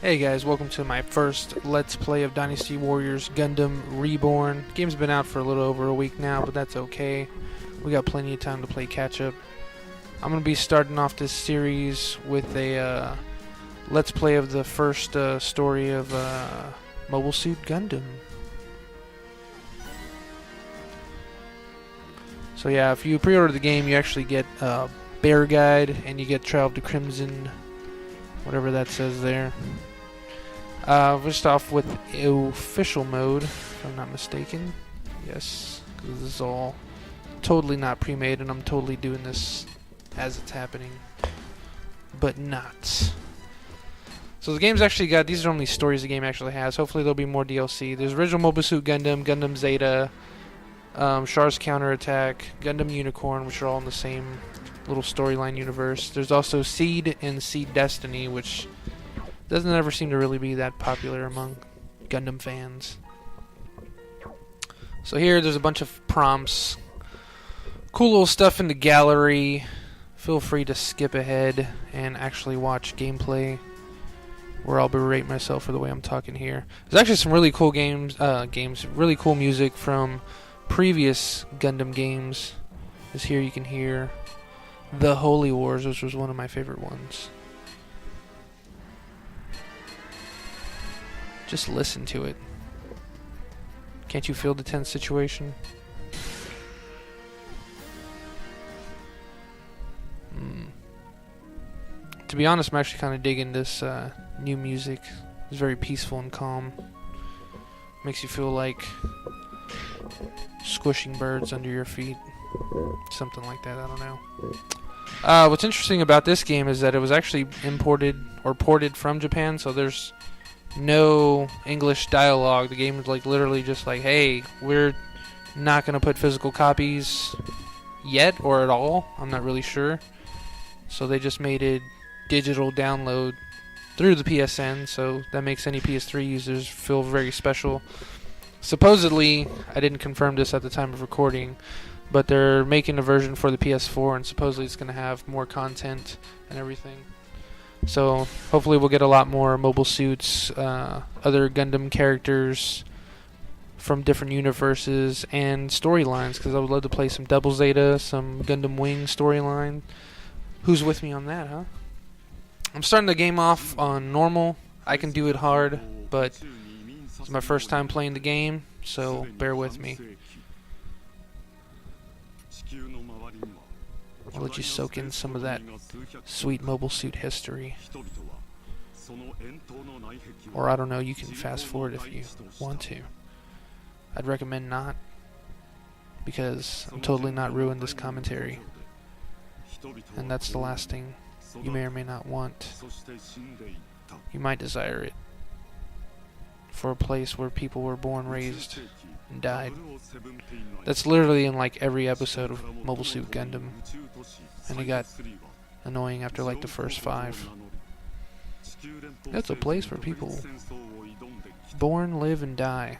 Hey guys, welcome to my first Let's Play of Dynasty Warriors Gundam Reborn. Game's been out for a little over a week now, but that's okay. We got plenty of time to play catch-up. I'm going to be starting off this series with a Let's Play of the first story of Mobile Suit Gundam. So yeah, if you pre-order the game, you actually get a Bear Guide, and you get Trail to Crimson, whatever that says there. We'll start off with official mode, if I'm not mistaken. Yes, because this is all totally not pre-made, and I'm totally doing this as it's happening, but not. So the game's actually got, these are only stories the game actually has. Hopefully there'll be more DLC. There's original Mobile Suit Gundam, Gundam Zeta, Char's Counterattack, Gundam Unicorn, which are all in the same little storyline universe. There's also Seed and Seed Destiny, which doesn't ever seem to really be that popular among Gundam fans. So here, there's a bunch of prompts. Cool little stuff in the gallery. Feel free to skip ahead and actually watch gameplay, where I'll berate myself for the way I'm talking here. There's actually some really cool really cool music from previous Gundam games. As here you can hear The Holy Wars, which was one of my favorite ones. Just listen to it. Can't you feel the tense situation? To be honest, I'm actually kind of digging this new music. It's very peaceful and calm. Makes you feel like squishing birds under your feet. Something like that, I don't know. What's interesting about this game is that it was actually imported or ported from Japan, so there's no English dialogue. The game is like literally just like, hey, we're not going to put physical copies yet or at all. I'm not really sure. So they just made it digital download through the PSN, so that makes any PS3 users feel very special. Supposedly, I didn't confirm this at the time of recording, but they're making a version for the PS4, and supposedly it's going to have more content and everything. So hopefully we'll get a lot more mobile suits, other Gundam characters from different universes and storylines, because I would love to play some Double Zeta, some Gundam Wing storyline. Who's with me on that, huh? I'm starting the game off on normal. I can do it hard, but it's my first time playing the game, so bear with me. I'll let you soak in some of that sweet mobile suit history. Or I don't know, you can fast forward if you want to. I'd recommend not, because I'm totally not ruining this commentary. And that's the last thing you may or may not want. You might desire it for a place where people were born, raised, and died. That's literally in like every episode of Mobile Suit Gundam, and it got annoying after like the first 5. That's a place where people born, live, and die,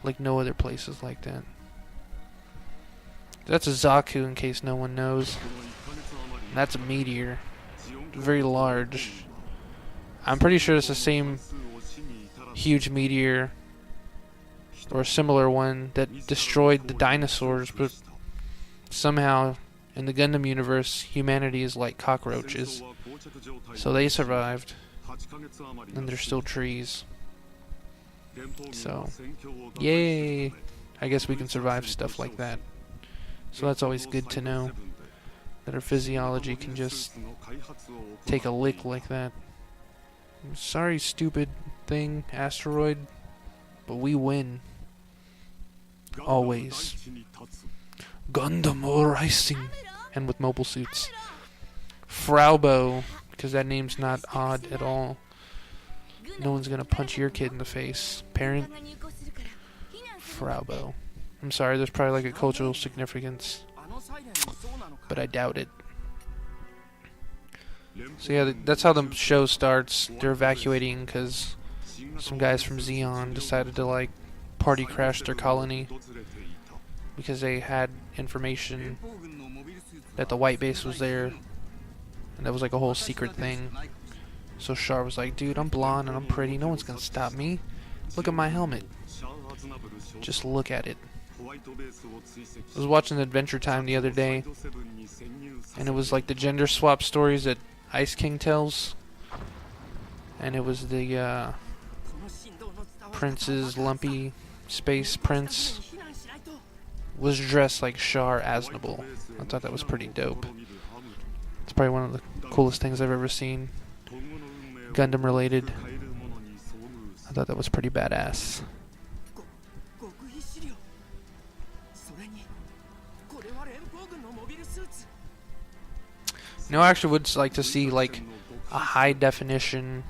like no other places like that. That's a Zaku, in case no one knows. That's a meteor, very large. I'm pretty sure it's the same huge meteor or a similar one that destroyed the dinosaurs, but somehow in the Gundam universe humanity is like cockroaches, so they survived and they're still trees. So yay, I guess we can survive stuff like that. So that's always good to know, that our physiology can just take a lick like that. Sorry, stupid thing, asteroid, but we win. Always. Gundam rising, and with mobile suits. Fraubo, because that name's not odd at all. No one's gonna punch your kid in the face. Parent? Fraubo. I'm sorry, there's probably like a cultural significance, but I doubt it. So yeah, that's how the show starts. They're evacuating because some guys from Zeon decided to like party crash their colony because they had information that the white base was there, and that was like a whole secret thing. So Char was like, dude, I'm blonde and I'm pretty. No one's gonna stop me. Look at my helmet. Just look at it. I was watching Adventure Time the other day, and it was like the gender swap stories that Ice King tells. And it was the Prince's lumpy space prince was dressed like Char Aznable. I thought that was pretty dope. It's probably one of the coolest things I've ever seen. Gundam related. I thought that was pretty badass. I actually would like to see like a high definition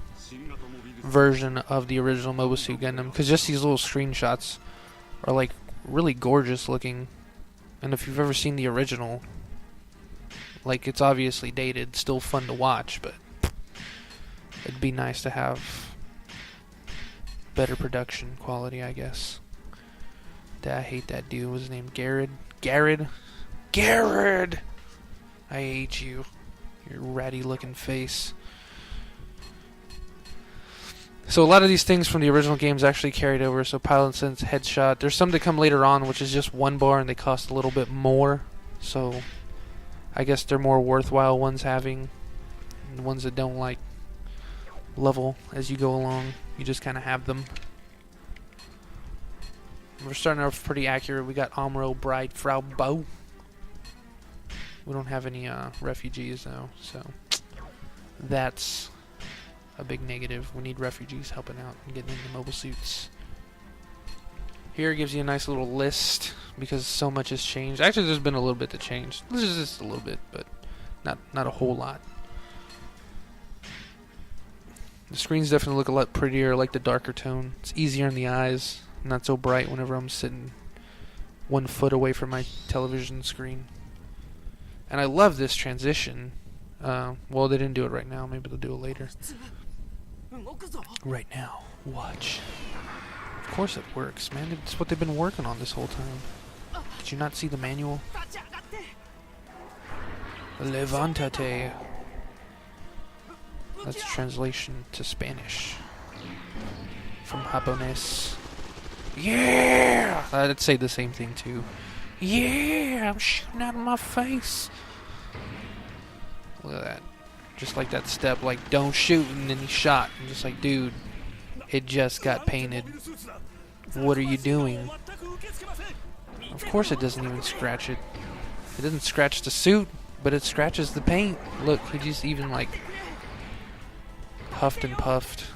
version of the original Mobile Suit Gundam, because just these little screenshots are like really gorgeous looking. And if you've ever seen the original, like, it's obviously dated, still fun to watch, but it'd be nice to have better production quality, I guess. I hate that dude. What's his name? Garrett? Garrett! I hate you. Your ratty looking face. So a lot of these things from the original games actually carried over. So Pilot Sense, Headshot. There's some that come later on, which is just one bar and they cost a little bit more. So I guess they're more worthwhile ones having. And the ones that don't like level as you go along, you just kind of have them. We're starting off pretty accurate. We got Amuro, Bride, Frau Bow. We don't have any refugees though, so that's a big negative. We need refugees helping out and getting into mobile suits. Here it gives you a nice little list because so much has changed. Actually, there's been a little bit that changed. This is just a little bit, but not a whole lot. The screens definitely look a lot prettier, like the darker tone. It's easier in the eyes, not so bright whenever I'm sitting 1 foot away from my television screen. And I love this transition. Well, they didn't do it right now. Maybe they'll do it later. Right now, watch. Of course it works, man. It's what they've been working on this whole time. Did you not see the manual? Levantate. That's a translation to Spanish. From Japonese. Yeah! I'd say the same thing too. Yeah! I'm shooting out of my face. Look at that. Just like that step, like, don't shoot, and then he shot. I'm just like, dude, it just got painted. What are you doing? Of course it doesn't even scratch it. It doesn't scratch the suit, but it scratches the paint. Look, he just even, like, huffed and puffed.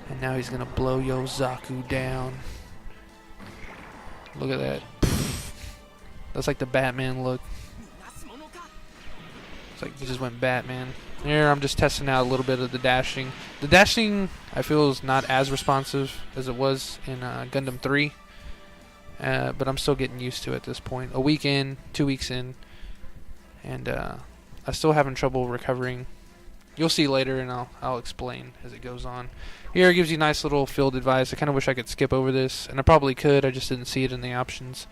And now he's gonna blow Yozaku down. Look at that. That's like the Batman look. It's like he just went Batman. Here, I'm just testing out a little bit of the dashing. The dashing, I feel, is not as responsive as it was in Gundam 3. But I'm still getting used to it at this point. A week in, 2 weeks in. And I'm still having trouble recovering. You'll see later, and I'll explain as it goes on. Here, it gives you a nice little field advice. I kind of wish I could skip over this. And I probably could. I just didn't see it in the options.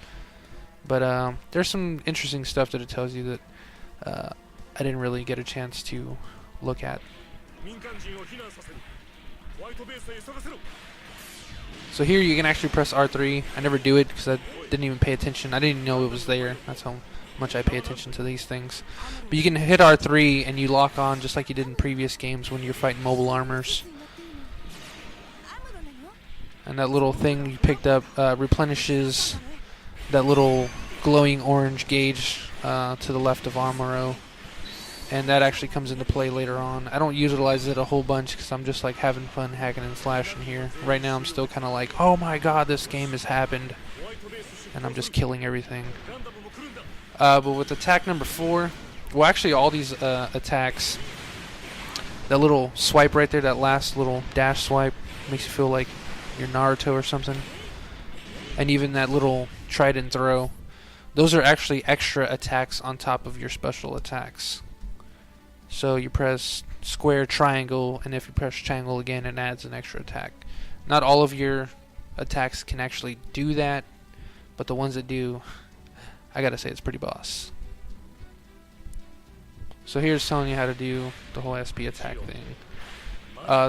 But there's some interesting stuff that it tells you that I didn't really get a chance to look at. So here you can actually press R3. I never do it because I didn't even pay attention. I didn't even know it was there. That's how much I pay attention to these things. But you can hit R3 and you lock on just like you did in previous games when you're fighting mobile armors. And that little thing you picked up replenishes that little glowing orange gauge to the left of Amuro. And that actually comes into play later on. I don't utilize it a whole bunch because I'm just like having fun hacking and slashing here. Right now I'm still kind of like, oh my god, this game has happened. And I'm just killing everything. But with attack number 4, well actually all these attacks, that little swipe right there, that last little dash swipe, makes you feel like you're Naruto or something. And even that little trident throw, those are actually extra attacks on top of your special attacks. So you press square, triangle, and if you press triangle again, it adds an extra attack. Not all of your attacks can actually do that, but the ones that do, I gotta say it's pretty boss. So here's telling you how to do the whole SP attack thing.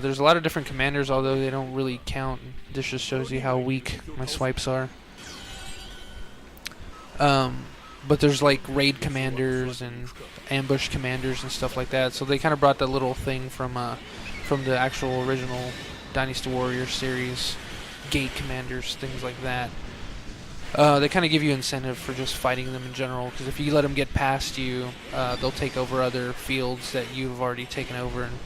There's a lot of different commanders, although they don't really count. This just shows you how weak my swipes are. But there's like raid commanders and ambush commanders and stuff like that. So they kind of brought that little thing from the actual original Dynasty Warriors series, gate commanders, things like that. They kind of give you incentive for just fighting them in general, because if you let them get past you, they'll take over other fields that you've already taken over and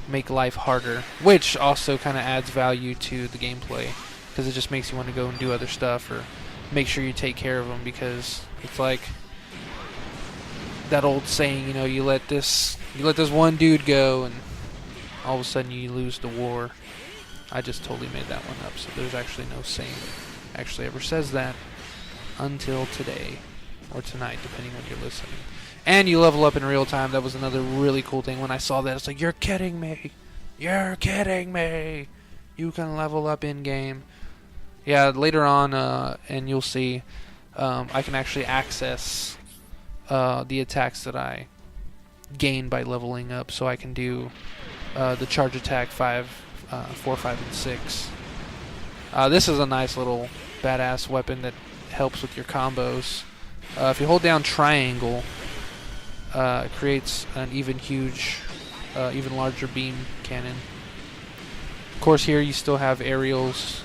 make life harder, which also kind of adds value to the gameplay, because it just makes you want to go and do other stuff or make sure you take care of them, because it's like that old saying, you know, you let this one dude go and all of a sudden you lose the war. I just totally made that one up, so there's actually no saying actually ever says that until today or tonight, depending when you're listening. And you level up in real time. That was another really cool thing. When I saw that, it's like, you're kidding me, you're kidding me, you can level up in game. Yeah, later on, and you'll see, I can actually access the attacks that I gain by leveling up, so I can do the charge attack 4, 5, and 6. This is a nice little badass weapon that helps with your combos. If you hold down triangle, it creates an even larger beam cannon. Of course, here you still have aerials,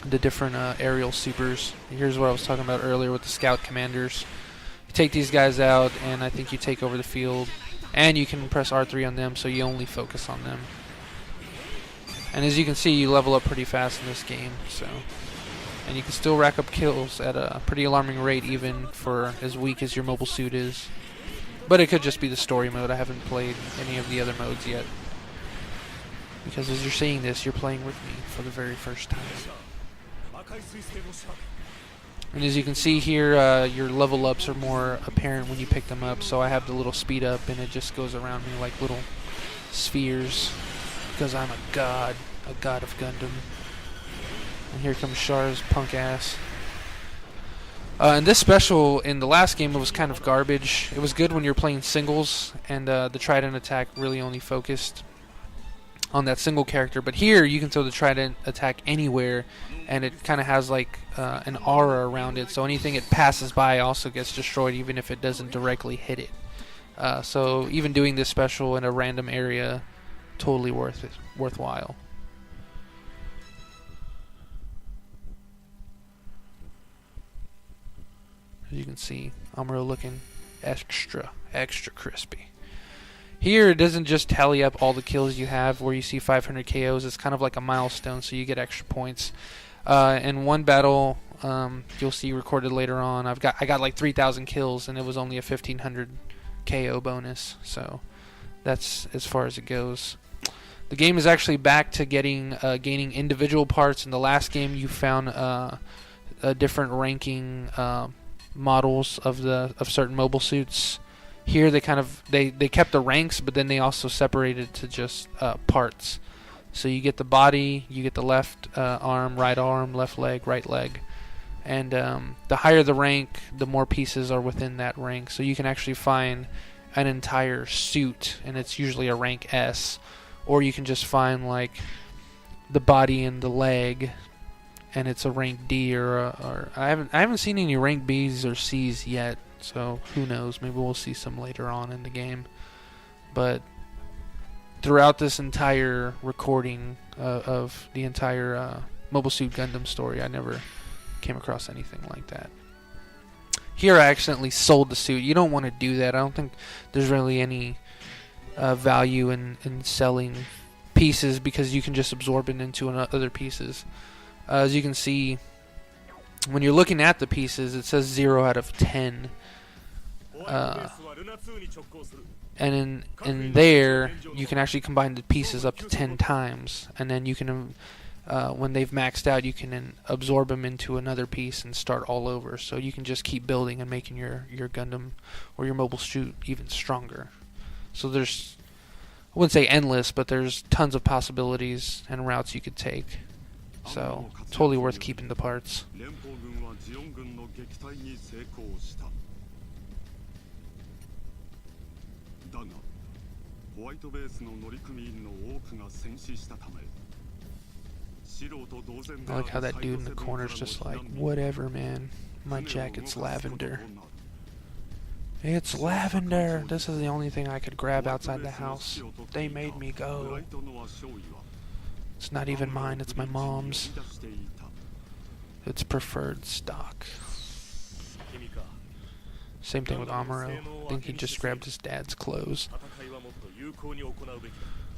the different aerial supers. Here's what I was talking about earlier with the scout commanders. You take these guys out, and I think you take over the field, and you can press R3 on them, so you only focus on them. And as you can see, you level up pretty fast in this game, and you can still rack up kills at a pretty alarming rate, even for as weak as your mobile suit is. But it could just be the story mode. I haven't played any of the other modes yet, because as you're seeing this, you're playing with me for the very first time. And as you can see here, your level ups are more apparent when you pick them up. So I have the little speed up, and it just goes around me like little spheres, because I'm a god of Gundam. And here comes Char's punk ass. And this special, in the last game, it was kind of garbage. It was good when you're playing singles, and the Trident attack really only focused on that single character. But here, you can throw the Trident attack anywhere, and it kind of has like an aura around it, so anything it passes by also gets destroyed, even if it doesn't directly hit it. So even doing this special in a random area, totally worthwhile. As you can see, Amuro looking extra crispy. Here, it doesn't just tally up all the kills you have where you see 500 KOs. It's kind of like a milestone, so you get extra points. In one battle, you'll see recorded later on, I got like 3,000 kills, and it was only a 1,500 KO bonus. So that's as far as it goes. The game is actually back to gaining individual parts. In the last game, you found a different ranking models of certain mobile suits. Here they kept the ranks, but then they also separated to just parts. So you get the body, you get the left arm, left leg, right leg, and the higher the rank, the more pieces are within that rank. So you can actually find an entire suit, and it's usually a rank S, or you can just find like the body and the leg, and it's a rank D, or I haven't seen any rank B's or C's yet, so who knows? Maybe we'll see some later on in the game. But throughout this entire recording of the entire Mobile Suit Gundam story, I never came across anything like that. Here I accidentally sold the suit. You don't want to do that. I don't think there's really any value in selling pieces, because you can just absorb it into other pieces. As you can see, when you're looking at the pieces, it says 0 out of 10. And in there, you can actually combine the pieces up to 10 times. And then you can, when they've maxed out, you can absorb them into another piece and start all over. So you can just keep building and making your Gundam or your mobile suit even stronger. So there's, I wouldn't say endless, but there's tons of possibilities and routes you could take. So, totally worth keeping the parts. I like how that dude in the corner's just like, whatever, man. My jacket's lavender. It's lavender! This is the only thing I could grab outside the house. They made me go. It's not even mine, it's my mom's. It's preferred stock. Same thing with Amuro. I think he just grabbed his dad's clothes.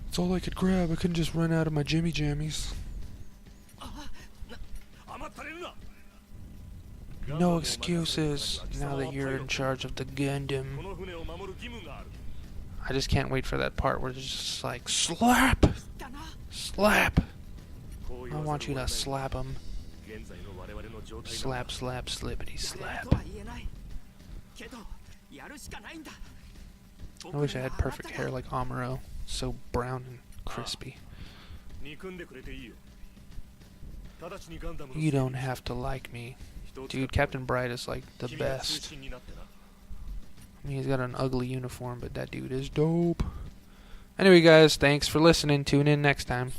That's all I could grab. I couldn't just run out of my Jimmy Jammies. No excuses now that you're in charge of the Gundam. I just can't wait for that part where it's just like, slap! Slap! I want you to slap him. Slap, slap, slippity, slap. I wish I had perfect hair like Amuro. So brown and crispy. You don't have to like me. Dude, Captain Bright is like the best. I mean, he's got an ugly uniform, but that dude is dope. Anyway, guys, thanks for listening. Tune in next time.